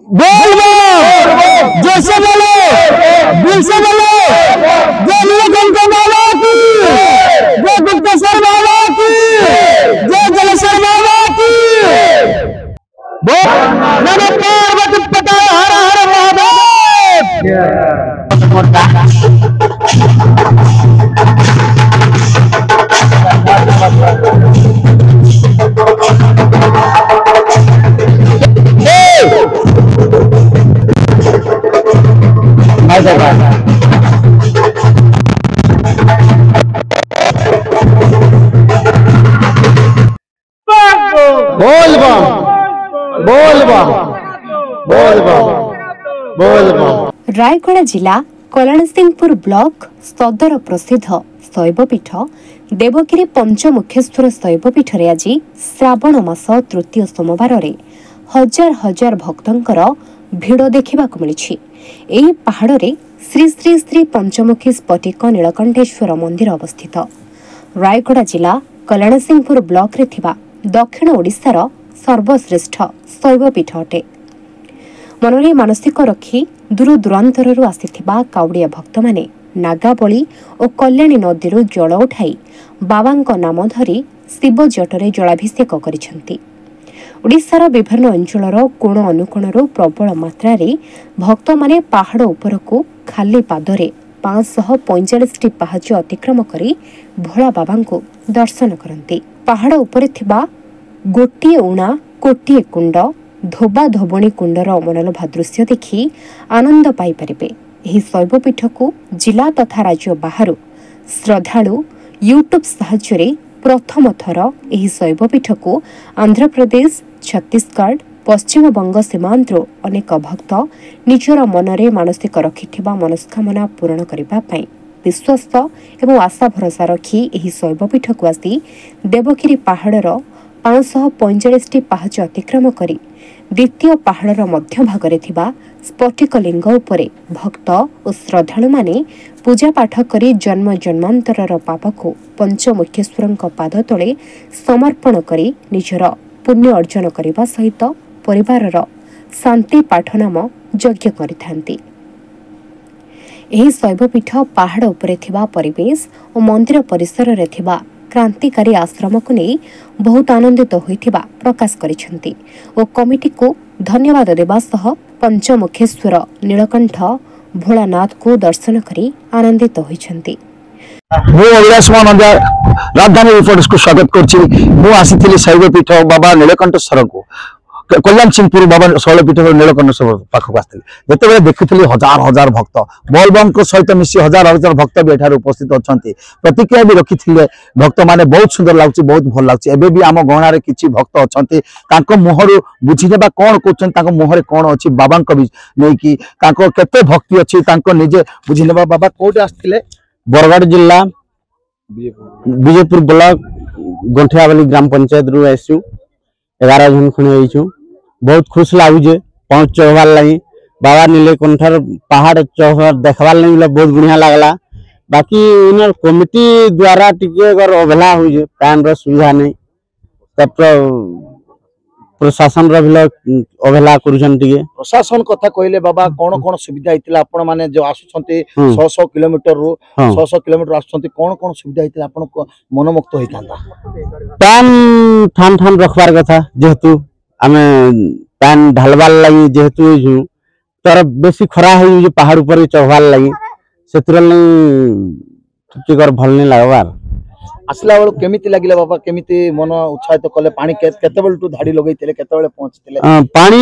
बोल जैसे बोलो दिल से बोलो। जय नीलकंठ बाबा की, जय गुप्तेश्वर बाबा की, जय जलेश्वर बाबा की। नमो पार्वती पता हर हर महादेव। बोल बम बोल बम बोल बम बोल बम। रायगढ़ जिला कल्याणसिंहपुर ब्लॉक सदर प्रसिद्ध शैवपीठ देवगिरी पंचमुखेश्वर शैवपीठ रे आज श्रावण मास तृतीय सोमवार रे हजार हजार भक्तंकर भिड़ देखा मिली। एही पहाड़ रे श्री श्री श्री पंचमुखी स्फटिक नीलकंठेश्वर मंदिर अवस्थित। रायगढ़ जिला कल्याणसिंहपुर ब्लॉक रे थिबा दक्षिण ओडिशार सर्वश्रेष्ठ शैवपीठ अटे। मनरे मानसिक रखी दूर दूरांतरु आसिथिबा काउडिया भक्त माने नागाबली और कल्याणी नदीरू जल उठाई बाबांक नाम धरी शिव जटरे जलाभिषेक करिसेंती। ओडिशार विभिन्न अंचलर कोण अनुकोणरू प्रबल मात्रा भक्त माने पहाड़ उपरकू खाली पादरे 545 पाहाच अतिक्रम करी भोला बाबांको दर्शन करती। पहाड़ उपरे थिबा गोटिए उणा कोटिए कुंड धोबा धोबणी कुंडर मनलोभा दृश्य देखि आनंद पाई परिबे। एही शैवपीठ को जिला तथा राज्य बाहर श्रद्धालु यूट्यूब साहाय्य प्रथम थर एही शैवपीठ को आंध्र प्रदेश छत्तीसगढ़ पश्चिम बंग सीमांतरू अनेक भक्त निजर मनरे मानसिक रखिथिबा मनस्कामना पूर्ण करिबा पई विश्वास एवं आशा भरोसा रखी एही शैवपीठ को आसी देवगिरी पहाड़र 545 पाहाच अतिक्रम करी द्वितीय पहाड़र मध्य भागरे थिबा स्फटिक लिंग उपरे भक्त और श्रद्धालु माने पूजा पाठ करी जन्म जन्मांतरर पाप को पंचमुखेश्वरंक पाद तले समर्पण करी निजर पुण्य अर्जन करने सहित परिवारर शांति पाठनाम यज्ञ करिथांती। एही शैवपीठ पहाड़ उपरे थिबा परिवेश और मंदिर परिसर रे थिबा क्रांतिकारी आश्रम को नहीं बहुत आनंदित होइथिबा प्रकाश करिसेंती और कमिटी को धन्यवाद देबा सह पंचमुखेश्वर नीलकंठ भोलानाथ को दर्शन करी आनंदित होइछंती। राजधानी रिपोर्ट्स को स्वागत करसी शैवपीठ बाबा नीलकंठेश्वर को कल्याण सिंहपुर बाबा शैवपीठ नीलकंठेश्वर पाखक आसती जिते देखी हजार हजार भक्त बोलबम सहित मिसी हजार हजार भक्त भी एठार उपस्थित अच्छा प्रतिक्रिया भी रखी भक्त माने बहुत सुंदर लगुच बहुत भल लगुच एवं भी आम गहणार किसी भक्त अच्छा मुहर बुझीने कौन कहते मुहर कौन अच्छी बाबा भी नहीं कि केते भक्ति अच्छी निजे बुझीने बाबा कौटे आसते बरगढ़ जिला विजयपुर ब्लॉक गंठियावाली ग्राम पंचायत रु आसु 11 जन खु बहुत खुश लगुचे पहुँच चढ़वार लगी बाबा नीलकंठर पहाड़ चढ़ देखवार लगी बहुत बढ़िया लगला। बाकी इन कमिटी द्वारा टिके अगर अवहेला हुई पैन सुविधा नहीं प्रशासन अवहेला प्रशासन कथा कहले बाबा कौन कौन सुविधा होता आपण माने जो आसुछंती 100 किलोमीटर रु 100 किलोमीटर आसुछंती कौन कौन सुविधा होता आपण मनमुक्त होइतांता पैन ठान ठान रखबार कथा जेहेतु आमे पैन ढालबार लगी जेहेतु तर बेसी खरा हो पहाड़ ऊपर चढ़वार लगी से भल नहीं लगवार आसला बेलू केमिति लागिला बाबा केमिति मन उत्साहित कले पानी केते बेलटू धाड़ी लगैतिले केते बेले पहुंचतिले पानी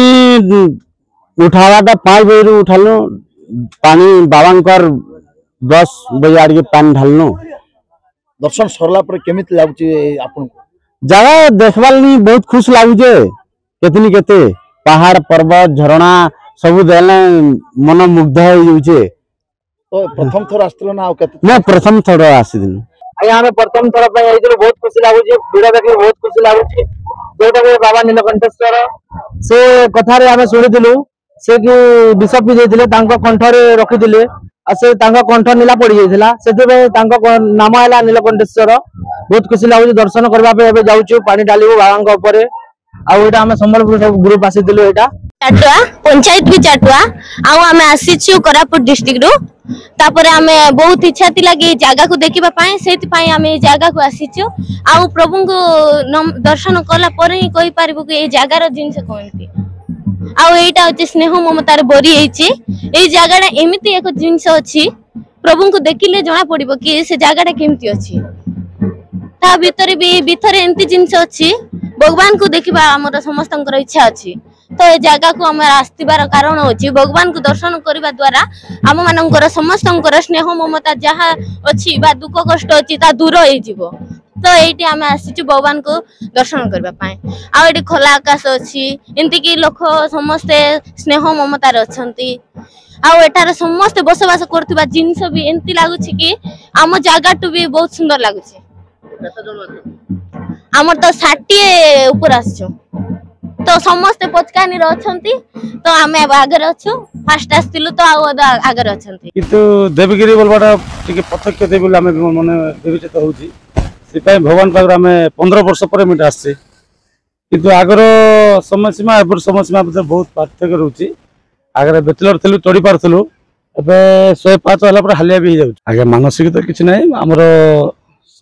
उठावाटा 5 बजे उठालु पानी बाबांकर 10 बजे आड़ पानी ढालनु दर्शन सरला पर केमिति लागुची आपन जगह देखबार नहीं बहुत खुश लागुचे केतनी केते पहाड़ पर्वत झरणा सब देले मन मुग्ध हो जाउचे। तो प्रथम थोर आस्तलो ना केते मैं प्रथम थोर आसीदिन आमे प्रथम थर पे आइदिलो बहुत खुशी लागुची भिड़ देखि बहुत खुशी लागुची जेटा के बाबा नीलकंठेश्वर से कथा रे आमे सुनिदिलु से कि विष पी जाइतिले तांको कंठ रे रखिदिले आ से तांको कंठ नीला पड़ी जाइतिला सेते पे तांको नाम हैला नीलकंठेश्वर बहुत खुशी लागुची दर्शन करबा पे एबे जाउछु पानी डालिबो बाबांक ऊपर आउ एटा हम संबलपुर सब ग्रुप आसीथिलु एटा चाटुआ पंचायत भी चाटुआ आमे आसीछु कोरापुट डिस्ट्रिक्ट रु तापर आमे बहुत इच्छा थिला कि जागा को देखिबा पाए सेति पाए आमे जागा को आसीछु आ प्रभु को दर्शन कला पर ही कहि पारिबो कि ए जागार जिंस कोनती आ एटा होची स्नेह ममतार बोरी हेची ए जागाडा एमिति एक जिंस अछि प्रभु को देखिले जणा पड़िबो कि से जागाडा केमति अछि ता भीतर एमती जिंस अछि भगवान को देखिबा हमर समस्तंकर इच्छा अछि तो ए जगह को हम आस्तिबार कारण होची भगवान को दर्शन करबा द्वारा हम मानकर समस्तंकर स्नेह ममता जहा अछि बा दुख कष्ट अछि ता दूर होई जिवो तो एठी हम आसीछु भगवान को दर्शन करबा पाए आ एठी खोला आकाश अछि एंति कि लोक समस्त स्नेह ममता अछंती आ एठार समस्त बसवास करथिबा जिंस भी एंति लागुछि कि हम जगह टू भी बहुत सुंदर लागुछि हमर तो 60 ऊपर आछो तो समस्त पचकानी रछंती तो आमे आगर अछु फास्ट आस्तिलु तो आगर अछंती किंतु देवगिरी बोलबाटा टिके प्रत्यक्ष देवी बोले आमे माने विवेचित होउची सिपाई भगवान पाकर आमे 15 वर्ष पर मिट आछे किंतु आगर समय सीमा एबर समय सीमा बहुत पार्थक्य रहउची आगर बैचलर थिलु चढ़ी पारथलु एबे 105 होला पर हालिया भी जाउची आगे मानसिक तो किछ नै हमर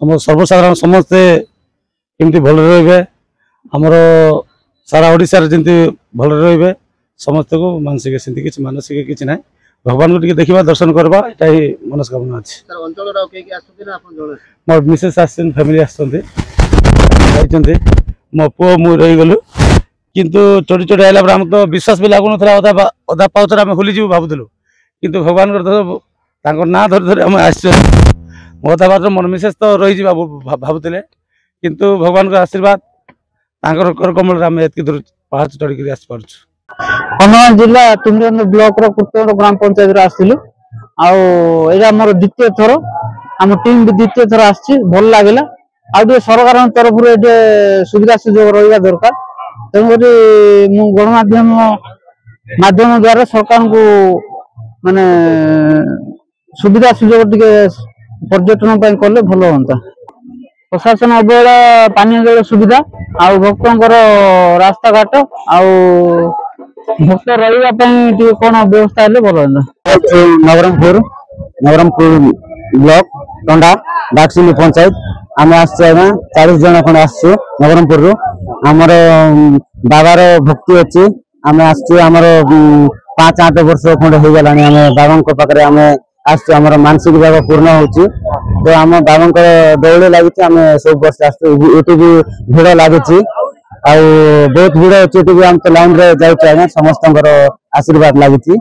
सर्वसाधारण समस्त केमती भल रहिबे हमर सारा ओडिसा जमी भल रे समस्त को मानसिक सेमती किसी मानसिक किसी ना भगवान को देखा दर्शन करवा यहाँ ही मनस्कामना अच्छी मोर मिसेस आसन फैमिली आसते मो पु मु रही गलु किंतु चढ़ी चढ़ी आइला आम तो विश्वास भी लगुन अधा पाउचर आम होली भावुलु किंतु भगवान ना धरी धरी आम आस अधा बात मोर मिसेस तो रही भावुले किंतु भगवान का आशीर्वाद कर कमल आम एत दूर पहाड़ चढ़ी आस पार्छ कन्धमाल जिला तुमरंद ब्लॉक रो कुर्तोड़ ग्राम पंचायत रो आसिलु आउ एजा हमर द्वितीय थर हम टीम भी द्वितीय थर आछि भल लागला आ जे सरकार तरफ रे जे सुविधा सुयोग रहिबा दरकार तेमरि मु गणमाध्यम माध्यम द्वारा सरकार को माने सुविधा सुयोग टिके पर्यटन पय करले भलो होंता प्रशासन अवहेला पानी जल सुविधा आ भक्तंकर रास्ता घाट आ भक्त रही कौन व्यवस्था है भल नवरंगपुर ब्लॉक टंडा डाक्सिनी पंचायत आम आगे 40 जन खंड आसु नवरंगपुर आमर बाबार भक्ति अच्छी आम आमर 5-8 वर्ष खंड हो गला आम बाबा पाखे आम आमर मानसिक भाव पूर्ण हो तो आम बाबा दौड़ लगी आम सब वर्ष आसु भी भिड़ लगी आ बहुत भिड़ अच्छे आम तो लाइन रे जाए समस्त आशीर्वाद लगी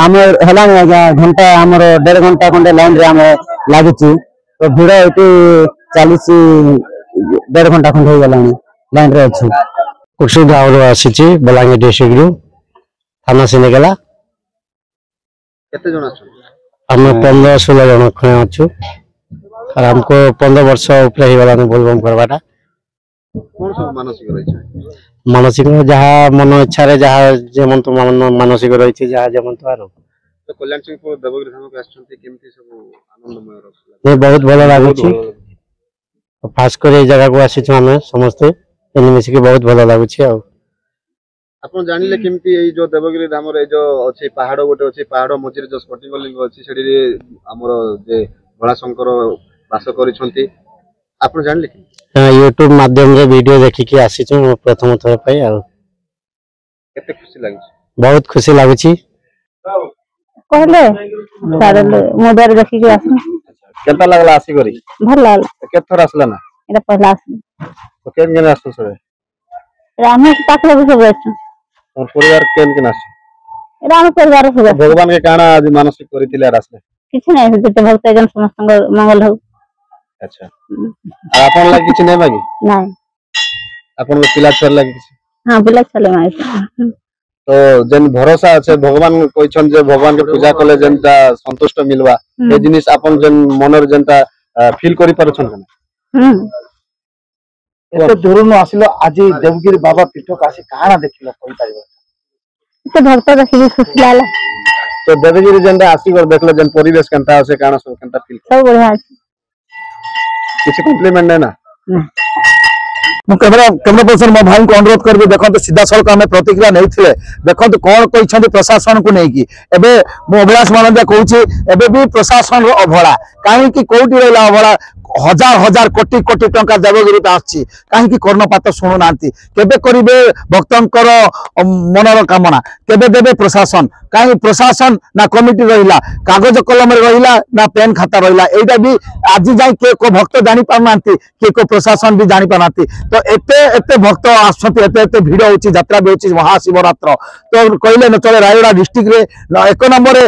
आम है घंटा आमर 1.5 घंटा खंडे लाइन रे आम लगी तो भिड़ ये 1.5 घंटा खंडे हो गला लाइन रे अच्छे कुछ गाँव आसी बलांगीर डिस्ट्रिक्ट थाना सिनेगला आम 15-16 जन खड़े अच्छु और हमको 15 वर्ष उपरे हो गला बोलबम करवाटा मानसिक जहाँ मन इच्छा रे जहाँ जेमन तो मानसिक रही जहाँ जेमन तो आरो कल्याण सिंहपुर देवगिरी धाम के आछंती केमती सब आनंदमय रखला बहुत भलो लागुची खास कर जगह को आसी हमें समस्ते मिलमिश के बहुत भलो लागुची आ आपण जानिले केमती ए जो देवगिरी धाम रे जो अछि पहाड़ गोटे अछि पहाड़ मझिरे जो स्फटिक लिंग अछि सेडी हमर जे भोलाशंकर वास करिसंती आपण जानिले कि यूट्यूब माध्यम रे वीडियो देखि के आसी प्रथम थर पाई आ केते खुशी लागि बहुत खुशी लागुची कहले सारले मोबाइल देखि के आसी केता लागला आसी करी भल लागला केत थर आसला ना एटा पहला आसी तो केन जने आसु सरे रामे पाखले भी सब आसी और परिवार केन आसु राम परिवार सब भगवान के काना आज मानसिक करितिले रास्ते किछ नै जते भक्त जन समस्त मंगल हो अच्छा आपन लागि किछ नै मागी नै आपन को पिला छर लागि किछ हां पिला चले माई तो जन भरोसा আছে भगवान कहिछन जे भगवान के पूजा करले जनता संतुष्ट मिलवा ए जिनिस आपन जन मनर जनता फील करि परछन कना एते दूर न आसिलो आज देवगिरी बाबा पीठ कासी काना देखिलो कोइ पाइबो तो भक्त देखि खुशी लागला तो देवगिरी जनता आसी कर देखलो जन परिवेश केनता से काना सब केनता फील सब बढ़िया किछ कॉम्प्लीमेंट नै ना कैमरा पर्सन मो भाई को अनुरोध करी देखो सीधा सड़क आम प्रतिक्रिया नहीं देखो कौन कहते प्रशासन को लेकिन एवं मु अभिलाष मानंदिया कहूँ भी प्रशासन अवहेला कहीं कौटी रहा अवहेला हजार हजार कोटी कोटी टंका देवगिरी आसी कहीं कर्णपात शुणु ना केबे करेंगे भक्तंकर मनर कामना केबे देवे प्रशासन कहीं प्रशासन ना कमिटी रहा कागज कलम रहा ना पेन खाता रहा यहाँ भी आज जाए किए को भक्त जानी पारना किए को प्रशासन भी जानी पारना तो एते एते भक्त आते भिड़ होची यात्रा भी होची महाशिवरात्र तो कहले न चले रायगड़ा डिस्ट्रिक्ट रे एक नंबर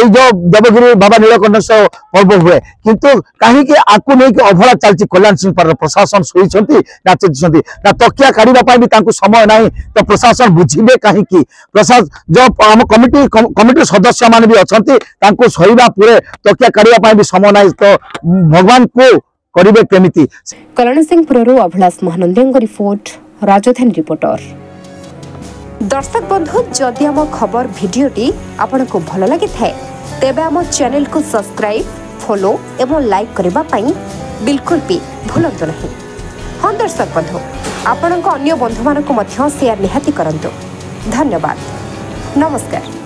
जो देवगिरी बाबा नीलकंठेश्वर पर्व हुए किंतु कहीं आकु नहीं अवहेला चलती कल्याण सिंह प्रशासन शुई ना तकिया काढ़ा भी समय ना तो प्रशासन बुझे कहीं प्रशासन जो आम कमिटी सदस्य मान भी अच्छा सहीवा पूरे तकिया काढ़ा भी समय ना तो भगवान को करेंगे केमिति। कल्याण सिंहपुर अभिलाष महानंदी रिपोर्ट राजधानी रिपोर्टर। दर्शक बंधु जदि आम खबर भिडियोटी आपन को भल लगी थाए तेबे आम चैनल को सब्सक्राइब फॉलो एवं लाइक करबा पई बिल्कुल भी भूलंतु नहीं। हाँ दर्शक बंधु आपण अन्य बंधु मान शेयर निहाती करंतु। धन्यवाद नमस्कार।